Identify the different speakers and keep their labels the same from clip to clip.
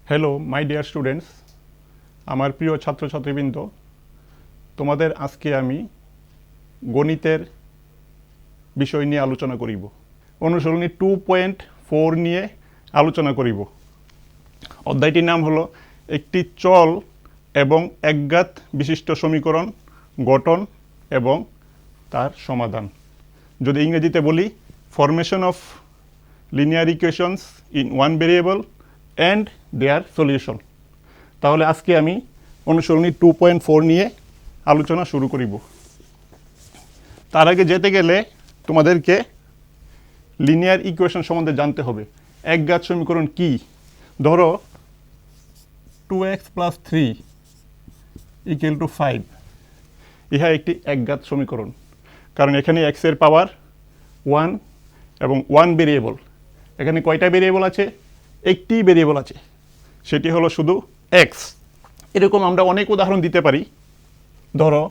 Speaker 1: Hello my dear students, আমার প্রিয় ছাত্রছাত্রীবৃন্দ, তোমাদের আজকে আমি গণিতের বিষয় নিয়ে আলোচনা করিব। অনুশীলনী 2.4 নিয়ে আলোচনা করিব। অধ্যায়টির নাম হলো একটি চল এবং একঘাত বিশিষ্ট সমীকরণ গঠন এবং তার সমাধান। যদি ইংরেজিতে বলি, formation of linear equations in one variable and their solution. তাহলে আজকে আমি অনুশীলনী 2.4 নিয়ে আলোচনা শুরু করিব। তার আগে যেতে গেলে তোমাদেরকে লিনিয়ার ইকুয়েশন সম্বন্ধে জানতে হবে। একঘাত সমীকরণ কি? ধরো 2x + 3 = 5, ইহা একটি একঘাত সমীকরণ, কারণ এখানে x এর পাওয়ার 1 এবং 1 ভেরিয়েবল। এখানে কয়টা ভেরিয়েবল আছে? একটি ভেরিয়েবল আছে, সেটি হলো শুধু x। এরকম আমরা অনেক উদাহরণ দিতে পারি। ধরো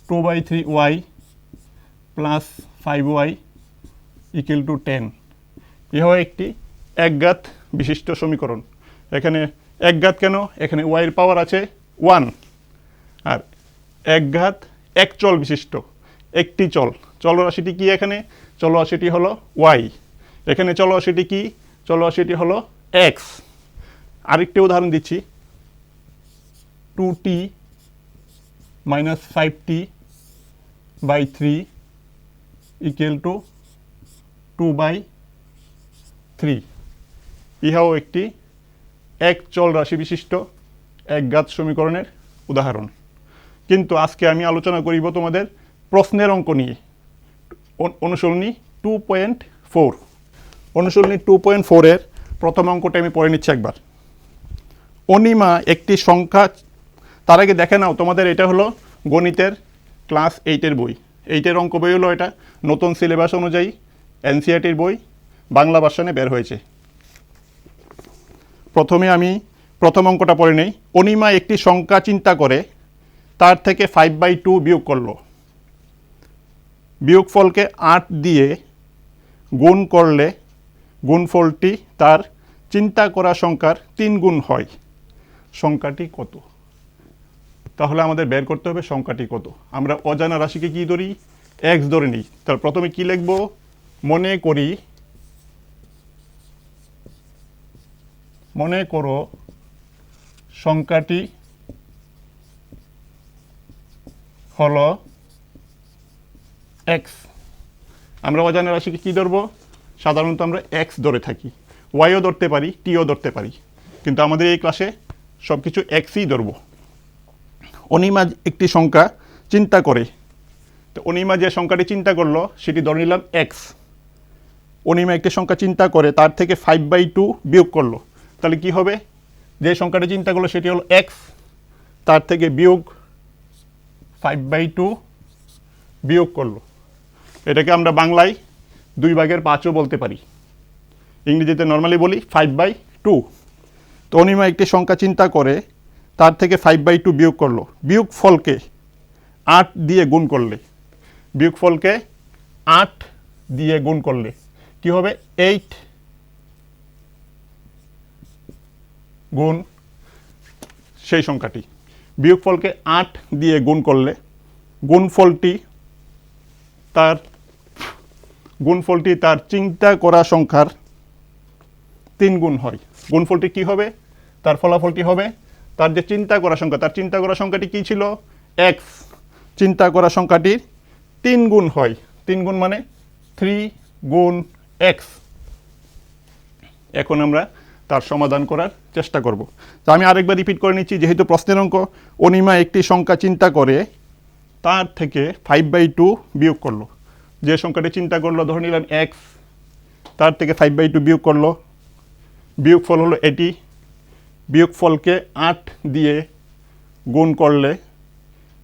Speaker 1: 2/3y + 5y = 10, ইহাও একটি একঘাত বিশিষ্ট সমীকরণ। এখানে একঘাত কেন? এখানে y এর পাওয়ার আছে 1, আর একঘাত এক চল বিশিষ্ট, একটি চলরাশিটি কি? এখানে চলরাশিটি হলো y, এখানে চলরাশিটি কি? চলরাশিটি হলো x। আরেকটি উদাহরণ দিচ্ছি, 2t - 5t/3 = 2/3, ইহাও একটি এক চল রাশি বিশিষ্ট একঘাত সমীকরণের উদাহরণ। কিন্তু আজকে আমি আলোচনা করিব তোমাদের প্রশ্নের অঙ্ক নিয়ে। অনুশীলনী 2.4। অনুশীলনী 2.4 এর প্রথম অঙ্কটা আমি পড়ে নিচ্ছি একবার। অনিমা একটি সংখ্যা, তার আগে দেখে নাও তোমাদের এটা হলো গণিতের ক্লাস 8-এর বই। 8-এর অঙ্ক বই হলো এটা, নতুন সিলেবাস অনুযায়ী এনসিইআরটির বই, বাংলা ভার্সনে বের হয়েছে। প্রথমে আমি প্রথম অঙ্কটা পড়ে নেই। অনিমা একটি সংখ্যা চিন্তা করে তার থেকে 5/2 বিয়োগ করলো। বিয়োগফলকে 8 দিয়ে গুণ করলে গুণফলটি তার চিন্তা করা সংখ্যার 3 গুণ হয়। সংখ্যাটি কত? তাহলে আমাদের বের করতে হবে সংখ্যাটি কত। আমরা অজানা রাশিকে কি ধরি? x ধরে নিই। তাহলে প্রথমে কি লিখব? মনে করো সংখ্যাটি হলো x। আমরা অজানা রাশিকে কি ধরবো? সাধারণত আমরা x ধরে থাকি, yও ধরতে পারি, tও ধরতে পারি, কিন্তু আমাদের এই ক্লাসে সব কিছু xই ধরবো। অনিমা একটি সংখ্যা চিন্তা করে, তো অনিমা যে সংখ্যাটি চিন্তা করলো সেটি ধরে নিলাম x। অনিমা একটি সংখ্যা চিন্তা করে তার থেকে 5/2 বিয়োগ করলো, তাহলে কি হবে? যে সংখ্যাটি চিন্তা করলো সেটি হলো x, তার থেকে বিয়োগ 5/2 বিয়োগ করলো। এটাকে আমরা বাংলায় 2/5ও বলতে পারি, ইংরেজিতে নর্মালি বলি 5/2। তো অনিমা একটি সংখ্যা চিন্তা করে তার থেকে 5/2 বিয়োগ করলো। বিয়োগফলকে 8 দিয়ে গুণ করলে, বিয়োগফলকে 8 দিয়ে গুণ করলে কি হবে? 8 গুণ সেই সংখ্যাটি। বিয়োগফলকে 8 দিয়ে গুণ করলে গুণফলটি তার চিন্তা করা সংখ্যার 3 গুণ হয়। গুণফলটি কি হবে? তার ফলাফলটি হবে তার যে চিন্তা করা সংখ্যা, তার চিন্তা করা সংখ্যাটি কি ছিল? x। চিন্তা করা সংখ্যাটির 3 গুণ হয়। 3 গুণ মানে 3 গুণ x। এখন আমরা তার সমাধান করার চেষ্টা করব। তো আমি আরেকবার রিপিট করে নিচ্ছি, যেহেতু প্রশ্নের অঙ্ক। অনিমা একটি সংখ্যা চিন্তা করে তার থেকে 5/2 বিয়োগ করলো। যে সংখ্যাটি চিন্তা করলো ধরে নিলাম x, তার থেকে 5/2 বিয়োগ করলো। বিয়োগফল হলো এটি। বিয়োগফলকে 8 দিয়ে গুণ করলে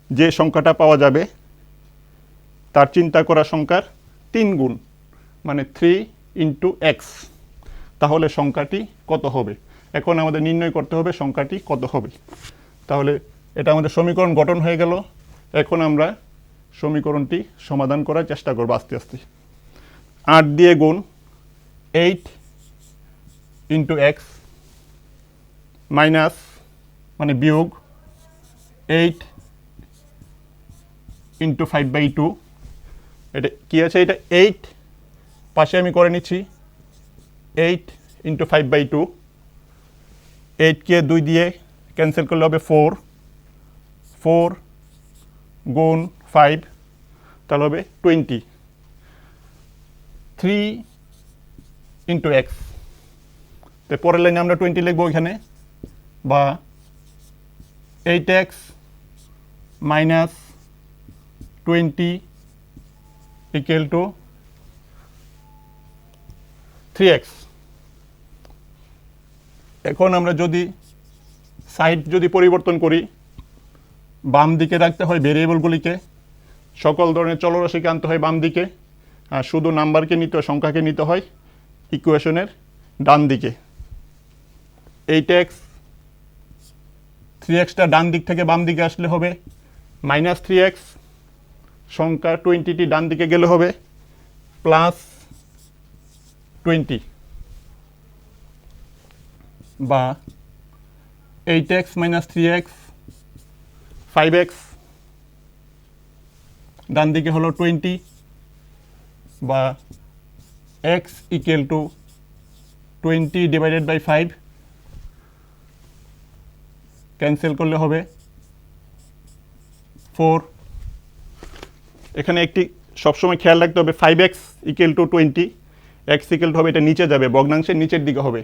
Speaker 1: যে সংখ্যাটা পাওয়া যাবে তার চিন্তা করা সংখ্যার 3 গুণ, মানে 3 × x। তাহলে সংখ্যাটি কত হবে? এখন আমাদের নির্ণয় করতে হবে সংখ্যাটি কত হবে। তাহলে এটা আমাদের সমীকরণ গঠন হয়ে গেল। এখন আমরা সমীকরণটি সমাধান করার চেষ্টা করব আস্তে আস্তে। 8 দিয়ে গুণ 8 × x মাইনাস মানে বিয়োগ 8 ইন্টু 5/2, এটা কি আছে, এটা 8 পাশে আমি করে নিচ্ছি 8 ইন্টু 5/2, 8কে 2 দিয়ে ক্যান্সেল করলে হবে 4, 4 গুণ 5 তাহলে হবে 20, 3 ইন্টু এক্স, তো পরের লাইনে আমরা 20 লিখবো এখানে, বা 8x minus 20 equal to 3x। এখন আমরা যদি সাইড যদি পরিবর্তন করি, বাম দিকে রাখতে হয় ভেরিয়েবলগুলিকে, সকল ধরনের চলরাশিকে আনতে হয় বাম দিকে, আর শুধু নাম্বারকে নিতে হয়, সংখ্যাকে নিতে হয় ইকুয়েশনের ডান দিকে। 8x 3xটা ডান দিক থেকে বাম দিকে আসলে হবে মাইনাস 3x, সংখ্যা 20টি ডান দিকে গেলে হবে প্লাস 20, বা 8x মাইনাস 3x 5x ডান দিকে হলো 20, বা x equal to 20 divided by 5, cancel করলে হবে 4। এখানে একটি সবসময় খেয়াল রাখতে হবে 5x equal to 20, x equal two হবে এটা নিচে যাবে, ভগ্নাংশের নিচের দিকে হবে,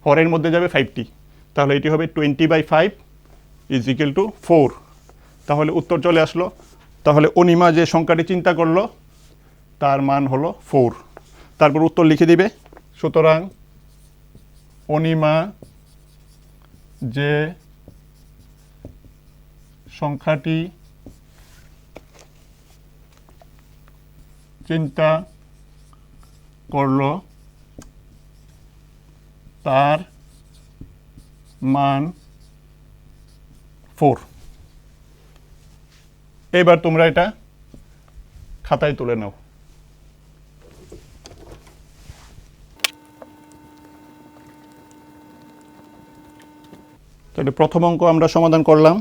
Speaker 1: হরের মধ্যে যাবে 5টি, তাহলে এটি হবে 20/5 ইজ ইকুয়াল টু 4। তাহলে উত্তর চলে আসলো। তাহলে অনিমা যে সংখ্যাটি চিন্তা করলো তার মান হলো 4, তারপর উত্তর লিখে দিবে। সুতরাং অনিমা যে সংখ্যাটি চিন্তা করলো তার মান 4। এবার তোমরা এটা খাতায় তুলে নাও। তাহলে প্রথম অঙ্ক আমরা সমাধান করলাম,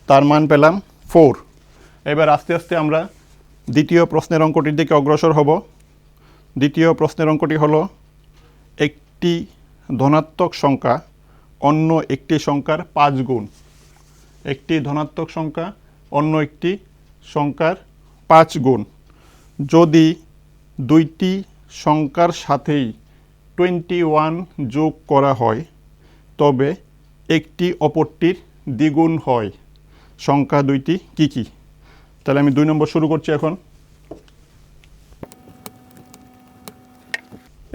Speaker 1: তার মান পেলাম 4। এবার আস্তে আস্তে আমরা দ্বিতীয় প্রশ্নের অঙ্কটির দিকে অগ্রসর হব। দ্বিতীয় প্রশ্নের অঙ্কটি হলো, একটি ধনাত্মক সংখ্যা অন্য একটি সংখ্যার 5 গুণ। একটি ধনাত্মক সংখ্যা অন্য একটি সংখ্যার 5 গুণ যদি দুইটি সংখ্যার সাথেই 21 যোগ করা হয় তবে একটি অপরটির দ্বিগুণ হয়। সংখ্যা দুইটি কি কি? তাহলে আমি 2 নম্বর শুরু করছি এখন।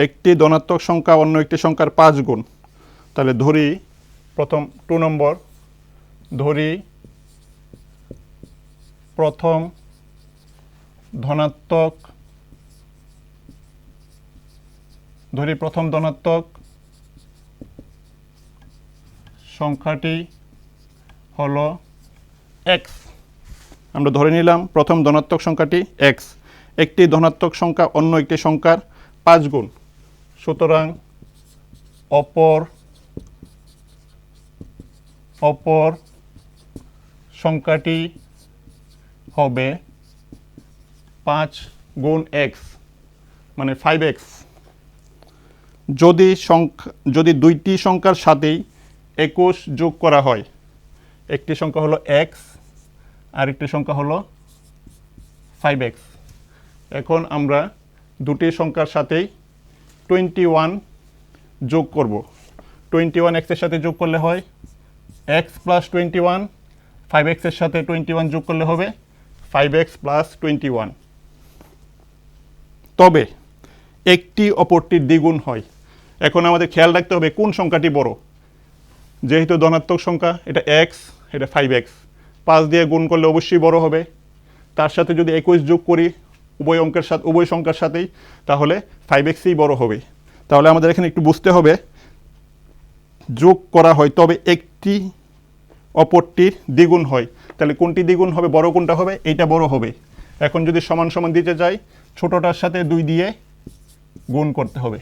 Speaker 1: একটি ধনাত্মক সংখ্যা অন্য একটি সংখ্যার 5 গুণ। তাহলে ধরি প্রথম 2 নম্বর, ধরি প্রথম ধনাত্মক সংখ্যাটি হলো x। আমরা ধরে নিলাম প্রথম ধনাত্মক সংখ্যাটি x। একটি ধনাত্মক সংখ্যা অন্য একটি সংখ্যার 5 গুণ, সুতরাং অপর সংখ্যাটি হবে 5 গুণ x মানে 5x। যদি দুইটি সংখ্যার সাথেই 21 যোগ করা হয়, একটি সংখ্যা হলো x আর একটি সংখ্যা হলো 5x। এখন আমরা দুটি সংখ্যার সাথেই 21 যোগ করব। 21 x এর সাথে যোগ করলে হয় x প্লাস 21, 5x এর সাথে 21 যোগ করলে হবে 5x প্লাস 21। তবে একটি অপরটির দ্বিগুণ হয়। এখন আমাদের খেয়াল রাখতে হবে কোন সংখ্যাটি বড়। যেহেতু ধনাত্মক সংখ্যা, এটা x, এটা 5x, 5 দিয়ে গুণ করলে অবশ্যই বড় হবে। তার সাথে যদি 21 যোগ করি উভয় সংখ্যার সাথেই, তাহলে 5xই বড় হবে। তাহলে আমাদের এখানে একটু বুঝতে হবে, যোগ করা হয় তবে একটি অপরটির দ্বিগুণ হয়। তাহলে কোনটি দ্বিগুণ হবে, বড় কোনটা হবে, এইটা বড় হবে। এখন যদি সমান সমান দিতে চাই, ছোটটার সাথে 2 দিয়ে গুণ করতে হবে।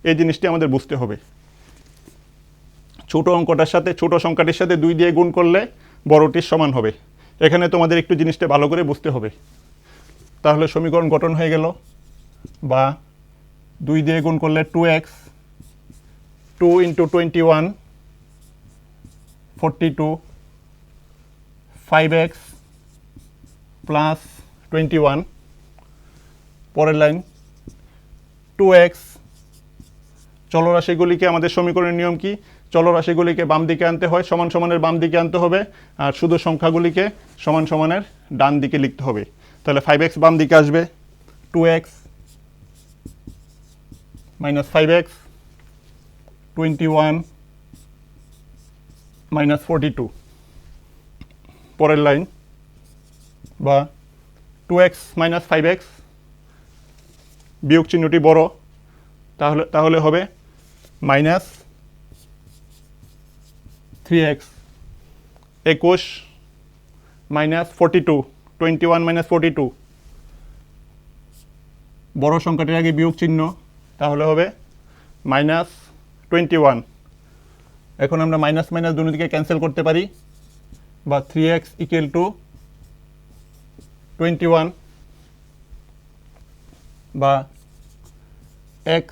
Speaker 1: এই জিনিসটি আমাদের বুঝতে হবে। ছোট অঙ্কটার সাথে ছোট সংখ্যাটির সাথে 2 দিয়ে গুণ করলে বড়টির সমান হবে। এখানে তোমাদের একটু জিনিসটা ভালো করে বুঝতে হবে। তাহলে সমীকরণ গঠন হয়ে গেল, বা 2 দিয়ে গুণ করলে 2x, 2 × 21 42, 5x প্লাস 21। পরের লাইন 2x। চলরাশিগুলিকে আমাদের সমীকরণের নিয়ম কি? চলরাশিগুলিকে বাম দিকে আনতে হয়, সমান সমানের বাম দিকে আনতে হবে, আর শুধু সংখ্যাগুলিকে সমান সমানের ডান দিকে লিখতে হবে। তাহলে 5x বাম দিকে আসবে, 2x মাইনাস 5x, 21 মাইনাস 42। পরের লাইন, বা 2x মাইনাস 5x, বিয়োগ চিহ্নটি বড়, তাহলে হবে মাইনাস 3x, 21 মাইনাস 42, 21 মাইনাস 42। বড় সংখ্যাটির আগে বিয়োগ চিহ্ন, তাহলে হবে মাইনাস 21। এখন আমরা মাইনাস মাইনাস দুদিকে ক্যান্সেল করতে পারি, বা 3x ইকুয়াল টু 21, বা x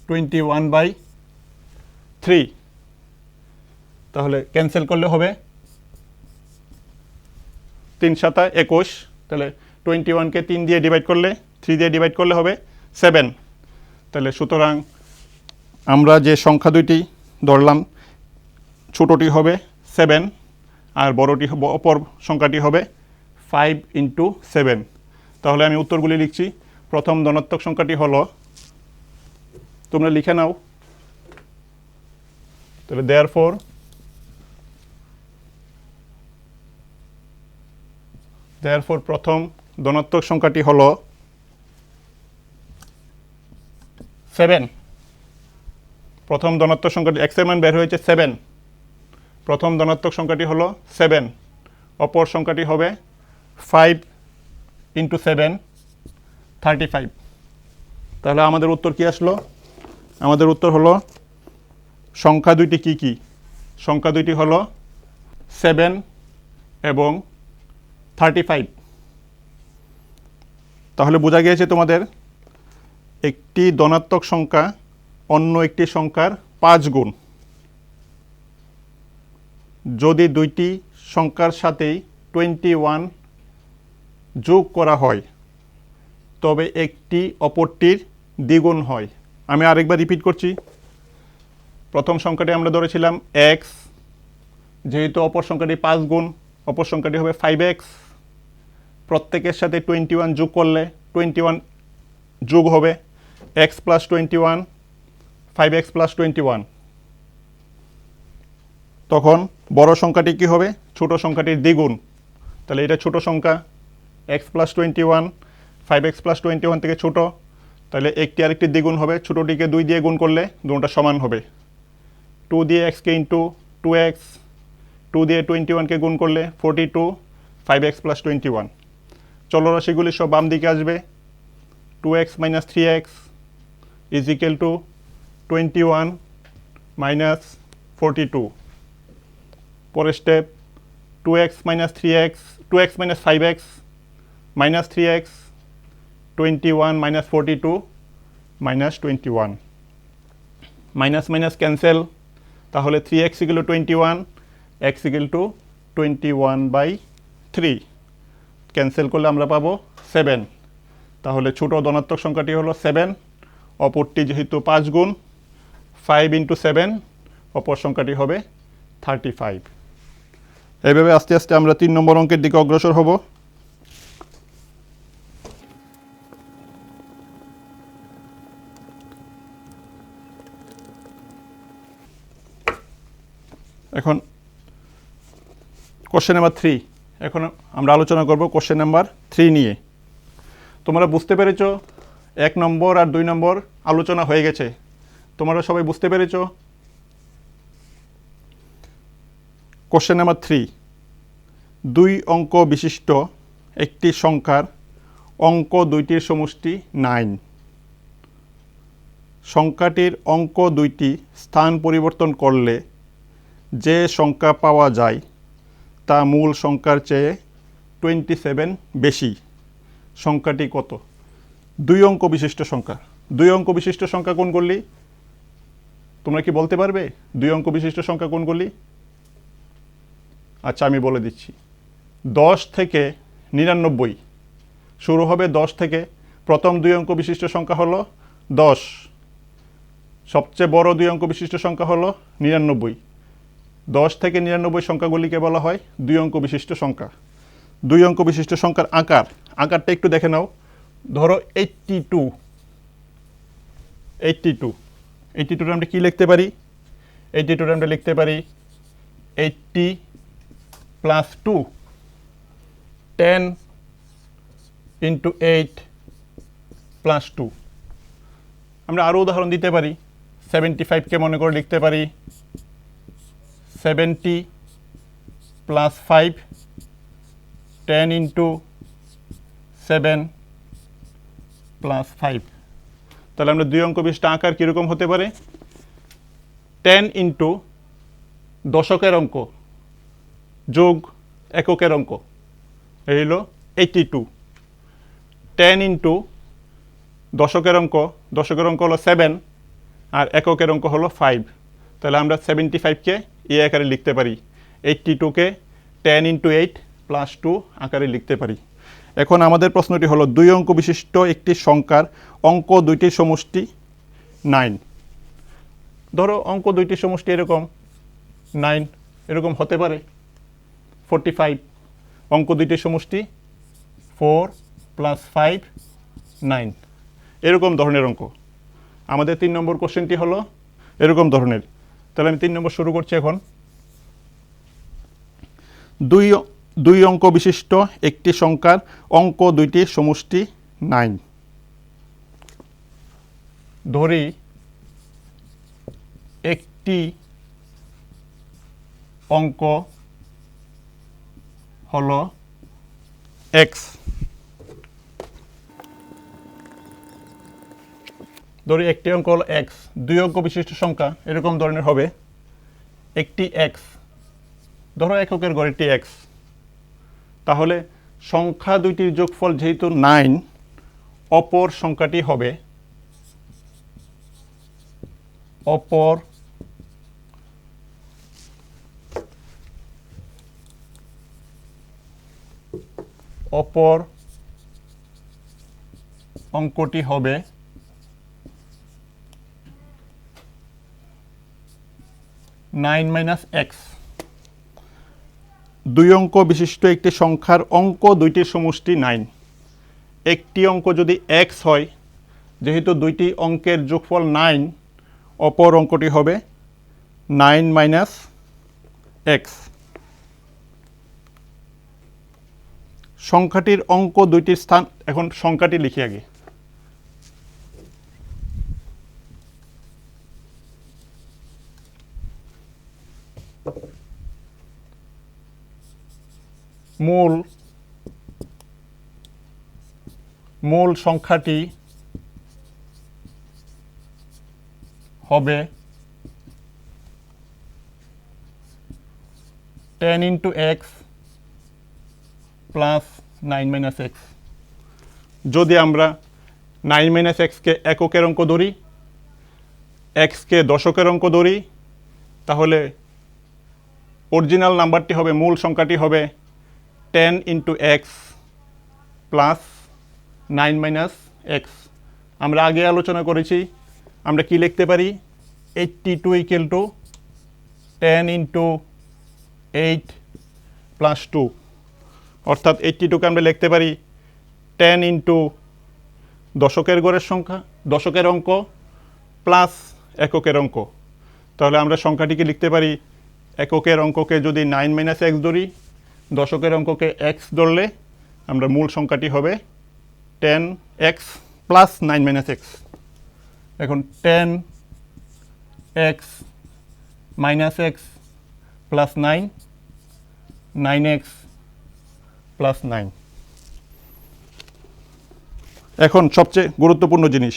Speaker 1: 21/3। তাহলে ক্যান্সেল করলে হবে 3 × 7 = 21। তাহলে 21কে 3 দিয়ে ডিভাইড করলে, 3 দিয়ে ডিভাইড করলে হবে 7। তাহলে সুতরাং আমরা যে সংখ্যা দুইটি ধরলাম, ছোটটি হবে 7 আর বড়টি অপর সংখ্যাটি হবে 5 × 7। তাহলে আমি উত্তরগুলি লিখছি। প্রথম ধনাত্মক সংখ্যাটি হলো, তোমরা লিখে নাও। তাহলে therefore প্রথম ধনাত্মক সংখ্যাটি হলো 7। প্রথম ধনাত্মক সংখ্যাটি x এর মান বের হয়েছে 7। প্রথম ধনাত্মক সংখ্যাটি হলো 7, অপর সংখ্যাটি হবে 5 × 7 35। তাহলে আমাদের উত্তর কি আসলো? আমাদের উত্তর হলো সংখ্যা দুইটি কি কি? সংখ্যা দুইটি হলো 7 এবং 35। তাহলে বোঝা গিয়েছে তোমাদের একটি ধনাত্মক সংখ্যা অন্য একটি সংখ্যার 5 গুণ। যদি দুইটি সংখ্যার সাথেই 21 যোগ করা হয়, তবে একটি অপরটির দ্বিগুণ হয়। আমি আরেকবার রিপিট করছি। প্রথম সংখ্যাটি আমরা ধরেছিলাম x, যেহেতু অপর সংখ্যাটি 5 গুণ, অপর সংখ্যাটি হবে 5x। প্রত্যেকের সাথে 21 যোগ করলে 21 যোগ হবে x প্লাস 21, 5x প্লাস 21। তখন বড় সংখ্যাটি কি হবে? ছোট সংখ্যাটির দ্বিগুণ। তাহলে এটা ছোট সংখ্যা, x প্লাস 21, 5x প্লাস 21 থেকে ছোট। তাহলে একটি আরেকটি দ্বিগুণ হবে, ছোটটিকে 2 দিয়ে গুণ করলে দুটোটা সমান হবে। 2 দিয়ে x কে ইন্টু 2x, 2 দিয়ে 21কে গুণ করলে 42, 5x প্লাস 21। চলরাশিগুলি সব বাম দিকে আসবে। 2x minus 3x is equal to 21 minus 42। পরের step 2x minus 3x, 2x minus 5x minus 3x, 21 minus 42 minus 21। Minus minus cancel, তাহলে 3x equal to 21, x equal two 21/3। Cancel করলে আমরা পাবো 7। তাহলে ছোট ধনাত্মক সংখ্যাটি হলো 7, অপরটি যেহেতু 5 গুণ, 5 × 7, অপর সংখ্যাটি হবে 35। এইভাবে আস্তে আস্তে আমরা 3 নম্বর অঙ্কের দিকে অগ্রসর হব। এখন কোশ্চেন নাম্বার 3। এখন আমরা আলোচনা করব কোশ্চেন নাম্বার 3 নিয়ে। তোমরা বুঝতে পেরেছো 1 নম্বর আর 2 নম্বর আলোচনা হয়ে গেছে। তোমরা সবাই বুঝতে পেরেছো? কোশ্চেন নাম্বার 3, 2 অঙ্ক বিশিষ্ট একটি সংখ্যার অঙ্ক দুইটির সমষ্টি 9। সংখ্যাটির অঙ্ক দুইটি স্থান পরিবর্তন করলে যে সংখ্যা পাওয়া যায় তা মূল সংখ্যার চেয়ে 27 বেশি। সংখ্যাটি কত? দুই অঙ্ক বিশিষ্ট সংখ্যা। দুই অঙ্ক বিশিষ্ট সংখ্যা কোনগুলি? তোমরা কি বলতে পারবে দুই অঙ্ক বিশিষ্ট সংখ্যা কোনগুলি? আচ্ছা, আমি বলে দিচ্ছি। 10 থেকে 99 শুরু হবে। 10 থেকে প্রথম দুই অঙ্ক বিশিষ্ট সংখ্যা হলো 10। সবচেয়ে বড় দুই অঙ্ক বিশিষ্ট সংখ্যা হলো 99। 10 থেকে 99 সংখ্যাগুলিকে বলা হয় দুই অঙ্ক বিশিষ্ট সংখ্যা। দুই অঙ্ক বিশিষ্ট সংখ্যার আকারটা একটু দেখে নাও। ধরো 82 আমরা কি লিখতে পারি? 82 আমরা লিখতে পারি 80 প্লাস 2 10 ইন্টু 8 প্লাস 2। আমরা আরও উদাহরণ দিতে পারি। 75কে মনে করে লিখতে পারি 70 প্লাস 5 10 ইন্টু 7 প্লাস 5। তাহলে আমরা দুই অঙ্ক বিশিষ্ট আকার কীরকম হতে পারে? 10 ইন্টু দশকের অঙ্ক যোগ এককের অঙ্ক, এই হলো 82। 10 ইন্টু দশকের অঙ্ক হলো 7 আর এককের অঙ্ক হলো 5। তাহলে আমরা 75কে এই আকারে লিখতে পারি, 82কে 10 ইন্টু 8 প্লাস 2 আকারে লিখতে পারি। এখন আমাদের প্রশ্নটি হলো দুই অঙ্ক বিশিষ্ট একটি সংখ্যার অঙ্ক দুইটির সমষ্টি 9। ধরো অঙ্ক দুইটির সমষ্টি এরকম 9, এরকম হতে পারে 45। অঙ্ক দুইটির সমষ্টি 4 প্লাস 5 9, এরকম ধরনের অঙ্ক। আমাদের 3 নম্বর কোশ্চেনটি হলো এরকম ধরনের। তাহলে আমি 3 নম্বর শুরু করছি এখন। দুই অঙ্ক বিশিষ্ট একটি সংখ্যার অঙ্ক দুইটির সমষ্টি 9। ধরি একটি অঙ্ক হলো x। ধরি একটি অঙ্ক হলো x। দুই অঙ্ক বিশিষ্ট সংখ্যা এরকম ধরনের হবে একটি x। ধরো এককের গড়েরটি x। তাহলে সংখ্যা দুইটির যোগফল যেহেতু 9, অপর সংখ্যাটি হবে অপর অঙ্কটি হবে 9 মাইনাস x। দুই অঙ্ক বিশিষ্ট একটি সংখ্যার অঙ্ক দুইটির সমষ্টি 9। একটি অঙ্ক যদি x হয়, যেহেতু দুইটি অঙ্কের যোগফল 9, অপর অঙ্কটি হবে 9 মাইনাস x। সংখ্যাটির অঙ্ক দুইটির স্থান, এখন সংখ্যাটি লিখি আগে। মূল সংখ্যাটি হবে 10 into x plus 9 minus x। যদি আমরা 9 মাইনাস এক্সকে এককের অঙ্ক ধরি, এক্সকে দশকের অঙ্ক ধরি, তাহলে অরিজিনাল নাম্বারটি হবে, মূল সংখ্যাটি হবে 10 into x plus 9 minus x. আমরা আগে আলোচনা করেছি, আমরা কি লিখতে পারি? 82 ইকুয়াল টু 10 ইন্টু 8 প্লাস 2। অর্থাৎ 82কে আমরা লিখতে পারি 10 ইন্টু দশকের গড়ের সংখ্যা, দশকের অঙ্ক প্লাস এককের অঙ্ক। তাহলে আমরা সংখ্যাটিকে লিখতে পারি, এককের অঙ্ককে যদি 9 মাইনাস এক্স ধরি, দশকের অঙ্ককে এক্স ধরলে আমরা মূল সংখ্যাটি হবে 10x প্লাস 9 মাইনাস এক্স। এখন 10x minus x plus 9, 9x plus 9। এখন সবচেয়ে গুরুত্বপূর্ণ জিনিস,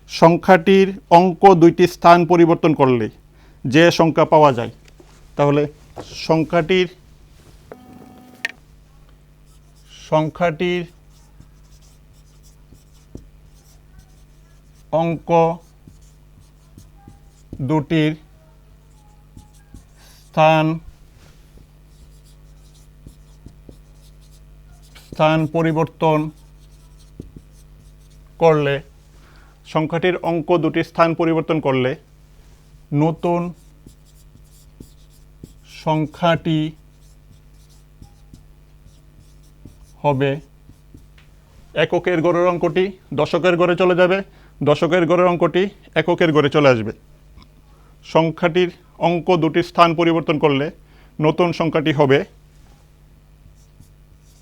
Speaker 1: সংখ্যাটির অঙ্ক দুইটি স্থান পরিবর্তন করলে যে সংখ্যা পাওয়া যায়, তাহলে সংখ্যাটির অঙ্ক দুটির স্থান পরিবর্তন করলে সংখ্যাটির অঙ্ক দুটি স্থান পরিবর্তন করলে নতুন সংখ্যাটি হবে এককের ঘরের অঙ্কটি দশকের ঘরে চলে যাবে, দশকের ঘরের অঙ্কটি এককের ঘরে চলে আসবে। সংখ্যাটির অঙ্ক দুটি স্থান পরিবর্তন করলে নতুন সংখ্যাটি হবে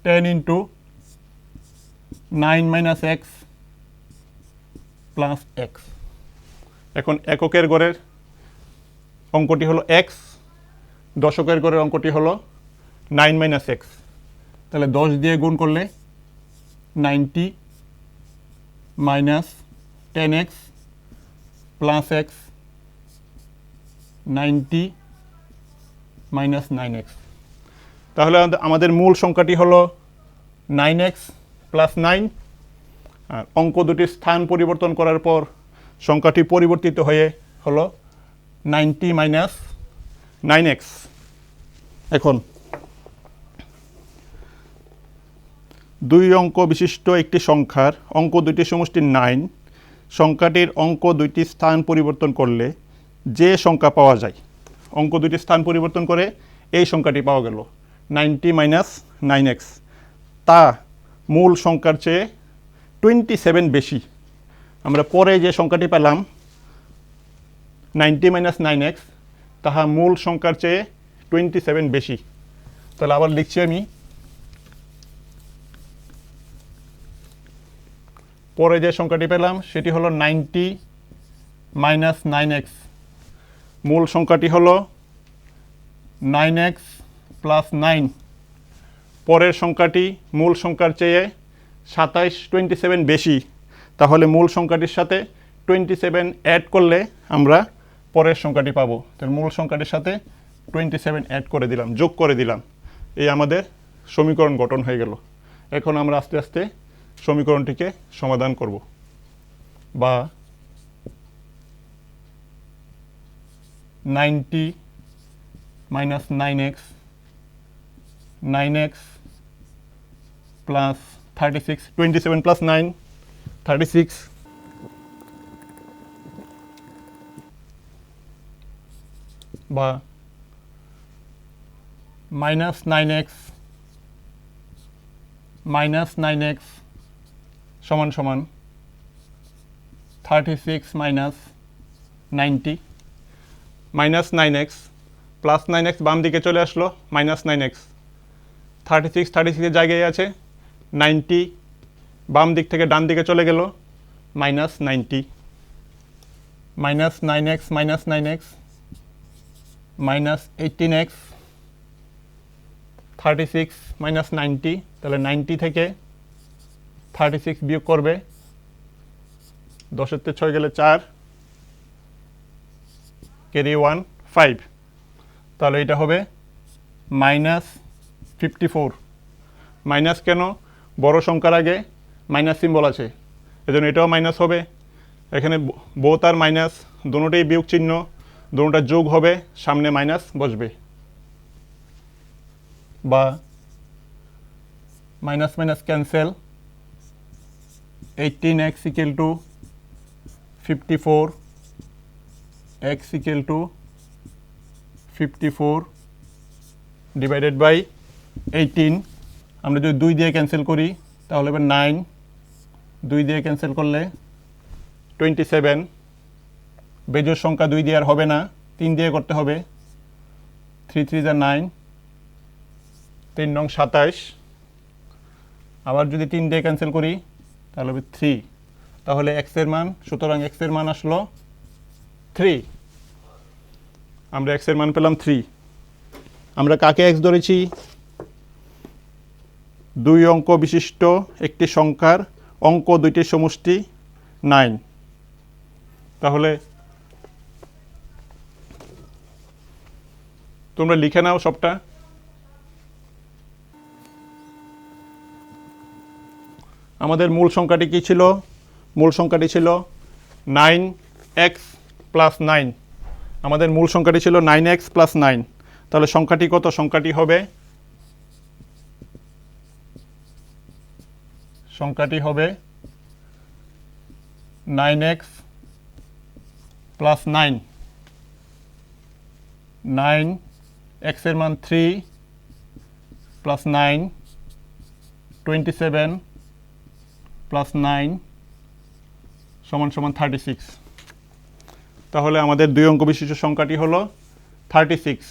Speaker 1: 10 × 9 - x প্লাস x। এখন এককের ঘরের অঙ্কটি হলো x, দশকের ঘরের অঙ্কটি হলো 9 - x। তাহলে 10 দিয়ে গুণ করলে 90 - 10x প্লাস x 90 - 9x। তাহলে আমাদের মূল সংখ্যাটি হলো 9x প্লাস 9, আর অঙ্ক দুটি স্থান পরিবর্তন করার পর সংখ্যাটি পরিবর্তিত হয়ে হলো 90 - 9x। এখন দুই অঙ্ক বিশিষ্ট একটি সংখ্যার অঙ্ক দুইটি সমষ্টি 9, সংখ্যাটির অঙ্ক দুইটি স্থান পরিবর্তন করলে যে সংখ্যা পাওয়া যায়, অঙ্ক দুইটি স্থান পরিবর্তন করে এই সংখ্যাটি পাওয়া গেল 90 - 9x, তা মূল সংখ্যার চেয়ে 27 বেশি। আমরা পরে যে সংখ্যাটি পেলাম 90 - 9x, তাহা মূল সংখ্যার চেয়ে 27 বেশি। তাহলে আবার লিখছি আমি, পরে যে সংখ্যাটি পেলাম সেটি হলো 90 - 9x, মূল সংখ্যাটি হলো 9x প্লাস 9, পরের সংখ্যাটি মূল সংখ্যার চেয়ে 27 বেশি, তাহলে মূল সংখ্যাটির সাথে 27 অ্যাড করলে আমরা পরের সংখ্যাটি পাবো। তাহলে মূল সংখ্যাটির সাথে 27 অ্যাড করে দিলাম, যোগ করে দিলাম, এই আমাদের সমীকরণ গঠন হয়ে গেল। এখন আমরা আস্তে আস্তে সমীকরণটিকে সমাধান করব। বা 90 - 9x, 9x প্লাস 36, 27 প্লাস 9 36, বা -9x সমান সমান 36 - 90, -9x প্লাস 9x বাম দিকে চলে আসলো, -9x 36 এর জায়গায় আছে, 90 বাম দিক থেকে ডান দিকে চলে গেল, -90, -9x -9x -18x 36 - 90, তাহলে 90 থেকে 36 বিয়োগ করবে, 10 তে 6 গেলে 4, ক্যারি 1 5, তাহলে এটা হবে -54। মাইনাস কেন? বড় সংখ্যার আগে মাইনাস সিম্বল আছে, এজন্য এটাও মাইনাস হবে। এখানে বোথ আর মাইনাস, দুটোটাই বিয়োগ চিহ্ন, দুটোটা যোগ হবে, সামনে মাইনাস বসবে। বা minus minus cancel, 18x = 54, x = 54 divided by 18। আমরা যদি 2 দিয়ে ক্যান্সেল করি তাহলে হবে 9, 2 দিয়ে ক্যান্সেল করলে 27, বেজোড় সংখ্যা 2 দিয়ে আর হবে না, 3 দিয়ে করতে হবে, 3 3 = 9, 3 নং 27, আবার যদি 3 দিয়ে ক্যান্সেল করি তাহলে হবে 3, তাহলে x এর মান, সুতরাং x এর মান আসলো 3, আমরা x এর মান পেলাম 3। আমরা কাকে x ধরেছি? 2 অঙ্ক বিশিষ্ট একটি সংখ্যার অঙ্ক দুইটির সমষ্টি 9, তাহলে তোমরা লিখে নাও সবটা। আমাদের মূল সংখ্যাটি কি ছিল? মূল সংখ্যাটি ছিল 9x + 9। আমাদের মূল সংখ্যাটি ছিল 9x + 9। তাহলে সংখ্যাটি কত? সংখ্যাটি হবে 9x + 9। 9 x এর মান 3 + 9 27 + 9 = 36। তাহলে আমাদের 2 অঙ্ক বিশিষ্ট সংখ্যাটি হলো 36।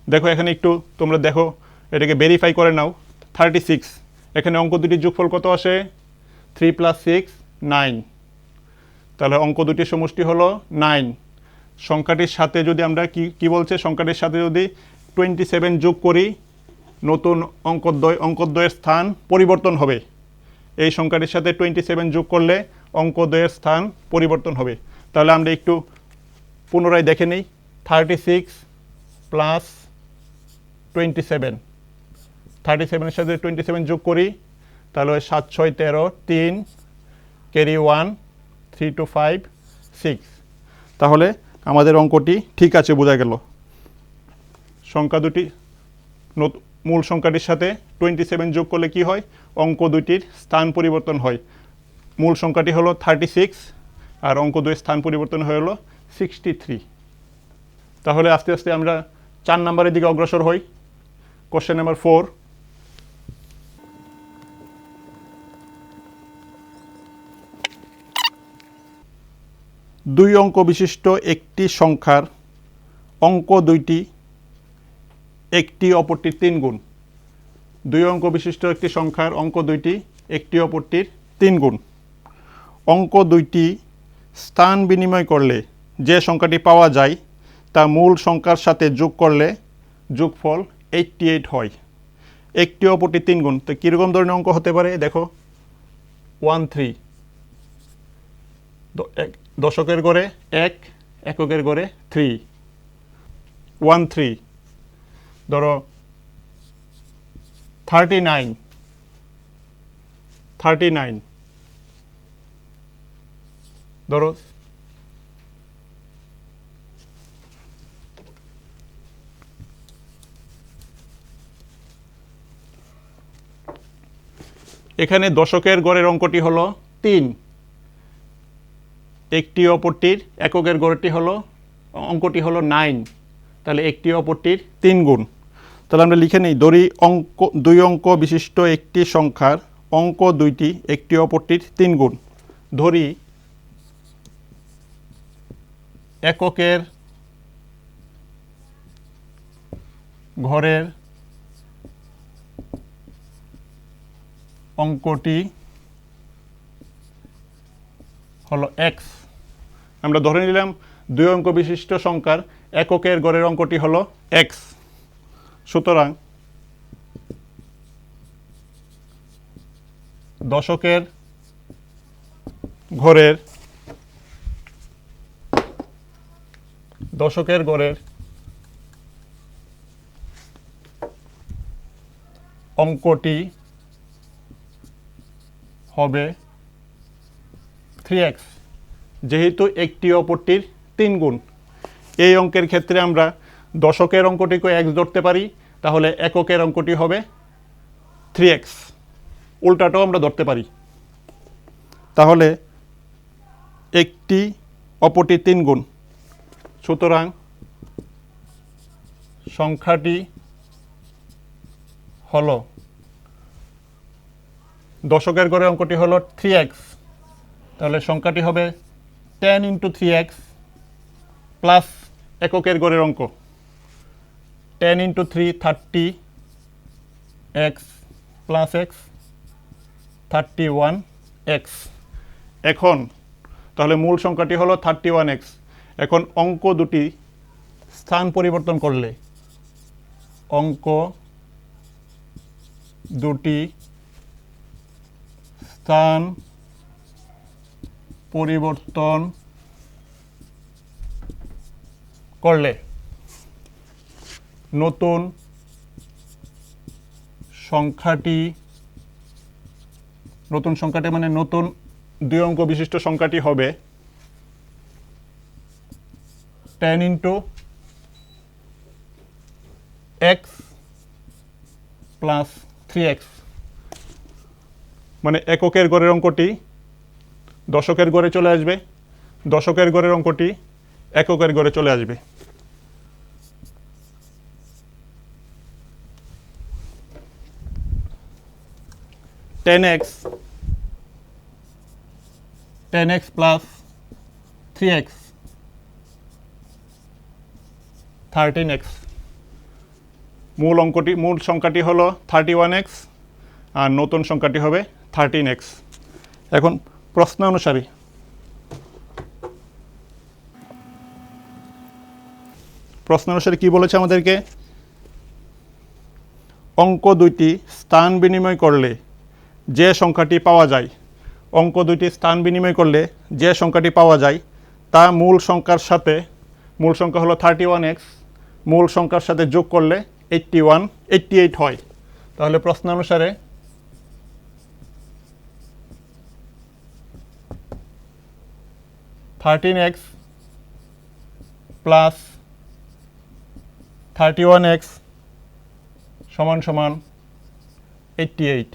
Speaker 1: দেখো এখানে একটু তোমরা দেখো, এটাকে ভেরিফাই করে নাও। 36, এখানে অঙ্ক দুটির যোগফল কত আসে? 3 + 6 9। তাহলে অঙ্ক দুটির সমষ্টি হলো 9। সংখ্যাটির সাথে যদি আমরা কি বলছে, সংখ্যাটির সাথে যদি 27 যোগ করি, নতুন অঙ্কদ্বয়ের স্থান পরিবর্তন হবে। এই সংখ্যাটির সাথে 27 যোগ করলে অঙ্কদ্বয়ের স্থান পরিবর্তন হবে। তাহলে আমরা একটু পুনরায় দেখে নিই। 36 + 27, 37-এর সাথে 27 যোগ করি, তাহলে 7 6 13, 3 ক্যারি 1, 3 2 5 6। তাহলে আমাদের অঙ্কটি ঠিক আছে, বোঝা গেল। সংখ্যা দুটি মূল সংখ্যাটির সাথে 27 যোগ করলে কি হয়? অঙ্ক দুটির স্থান পরিবর্তন হয়। মূল সংখ্যাটি হলো 36 আর অঙ্ক দুটির স্থান পরিবর্তন হয়ে হলো 63। তাহলে আস্তে আস্তে আমরা 4 নম্বরের দিকে অগ্রসর হই। Question number 4। দুই অঙ্ক বিশিষ্ট একটি সংখ্যার অঙ্ক দুইটি একটি অপরটির 3 গুণ। 2 অঙ্ক বিশিষ্ট একটি সংখ্যার অঙ্ক দুইটি একটি অপরটির 3 গুণ। অঙ্ক দুইটি স্থান বিনিময় করলে যে সংখ্যাটি পাওয়া যায় তা মূল সংখ্যার সাথে যোগ করলে যোগফল 88 হয়। একটি অপরটির 3 গুণ, তো কীরকম ধরনের অঙ্ক হতে পারে? দেখো 13, দশকের গড়ে 1, এককের গড়ে 3, 13। ধরো 39, ধরো এখানে দশকের গড়ের অঙ্কটি হলো 3, একটি অপরটির এককের গড়টি হলো অঙ্কটি হলো 9। তাহলে একটি অপরটির 3 গুণ। তাহলে আমরা লিখে নিই, ধরি দুই অঙ্ক বিশিষ্ট একটি সংখ্যার অঙ্ক দুইটি একটি অপরটির 3 গুণ। ধরি এককের ঘরের অঙ্কটি হলো x। আমরা ধরে নিলাম দুই অঙ্ক বিশিষ্ট সংখ্যার এককের গড়ের অঙ্কটি হলো x। সুতরাং দশকের ঘরের অঙ্কটি হবে 3x, যেহেতু একটি অপরটির 3 গুণ। এই অঙ্কের ক্ষেত্রে আমরা দশকের অঙ্কটিকে x ধরতে পারি, তাহলে এককের অঙ্কটি হবে 3x। উল্টাটাও আমরা ধরতে পারি। তাহলে একটি অপরটির 3 গুণ, সুতরাং সংখ্যাটি হলো, দশকের ঘরের অঙ্কটি হলো 3x, তাহলে সংখ্যাটি হবে 10 × 3x প্লাস এককের ঘরের অঙ্ক 10 × 3 30x প্লাস x 31x। এখন তাহলে মূল সংখ্যাটি হলো 31x। এখন অঙ্ক দুটি স্থান পরিবর্তন করলে অঙ্ক দুটি স্থান পরিবর্তন করলে নতুন সংখ্যাটি মানে নতুন 2 অঙ্ক বিশিষ্ট সংখ্যাটি হবে 10 into x plus 3x, মানে এককের গড়ের অঙ্কটি দশকের গড়ে চলে আসবে, দশকের গড়ের অঙ্কটি এককের গড়ে চলে আসবে। Ten x plus 3x 13x, মূল সংখ্যাটি হলো 31x আর নতুন সংখ্যাটি হবে 13x। এখন প্রশ্ন অনুসারে কি বলেছে আমাদেরকে, অঙ্ক দুইটি স্থান বিনিময় করলে যে সংখ্যাটি পাওয়া যায়, অঙ্ক দুইটি স্থান বিনিময় করলে যে সংখ্যাটি পাওয়া যায় তা মূল সংখ্যার সাথে, মূল সংখ্যা হলো 31x, মূল সংখ্যার সাথে যোগ করলে 88 হয়। তাহলে প্রশ্ন অনুসারে (13x + 31x = 88।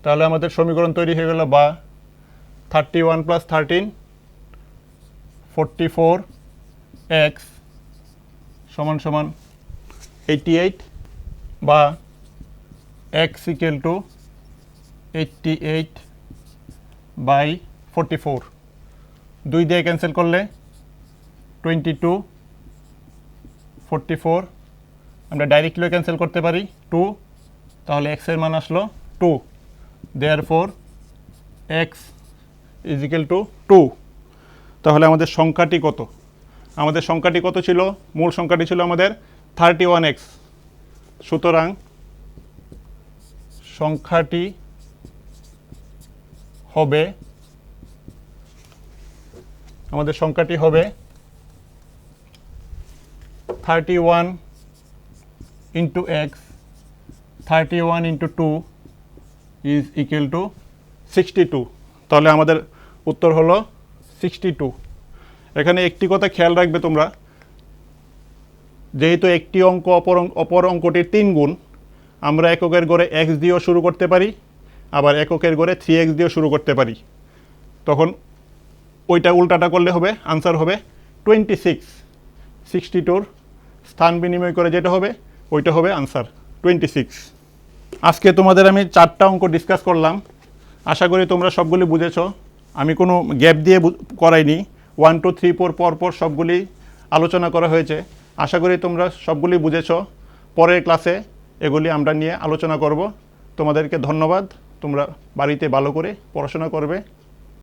Speaker 1: তাহলে আমাদের সমীকরণ তৈরি হয়ে গেল, বা 31 + 13 44x = 88, বা x = 88/44। 2 দিয়ে ক্যান্সেল করলে 22, 44 আমরা ডাইরেক্টলি ক্যান্সেল করতে পারি 2, তাহলে x এর মান আসলো 2। Therefore x = 2। তাহলে আমাদের সংখ্যাটি কত? আমাদের সংখ্যাটি কত ছিল? মূল সংখ্যাটি ছিল আমাদের 31x। সুতরাং সংখ্যাটি হবে, আমাদের সংখ্যাটি হবে 31 into x, 31 into 2 is equal to 62। তাহলে আমাদের উত্তর হলো 62। এখানে একটি কথা খেয়াল রাখবে তোমরা, যেহেতু একটি অঙ্ক অপর অঙ্কটির 3 গুণ, আমরা এককের গড়ে x দিয়েও শুরু করতে পারি, আবার এককের গড়ে 3x দিয়েও শুরু করতে পারি। তখন ওইটা উল্টাটা করলে হবে, আনসার হবে 26। 62 স্থান বিনিময় করে যেটা হবে ওইটা হবে আনসার 26। আজকে তোমাদের আমি 4টা অঙ্ক ডিসকাস করলাম, আশা করি তোমরা সবগুলি বুঝেছো। আমি কোনো গ্যাপ দিয়ে করাইনি, 1 2 3 4 পরপর সবগুলি আলোচনা করা হয়েছে। আশা করি তোমরা সবগুলি বুঝেছো। পরের ক্লাসে এগুলি আমরা নিয়ে আলোচনা করব। তোমাদেরকে ধন্যবাদ, তোমরা বাড়িতে ভালো করে পড়াশোনা করবে।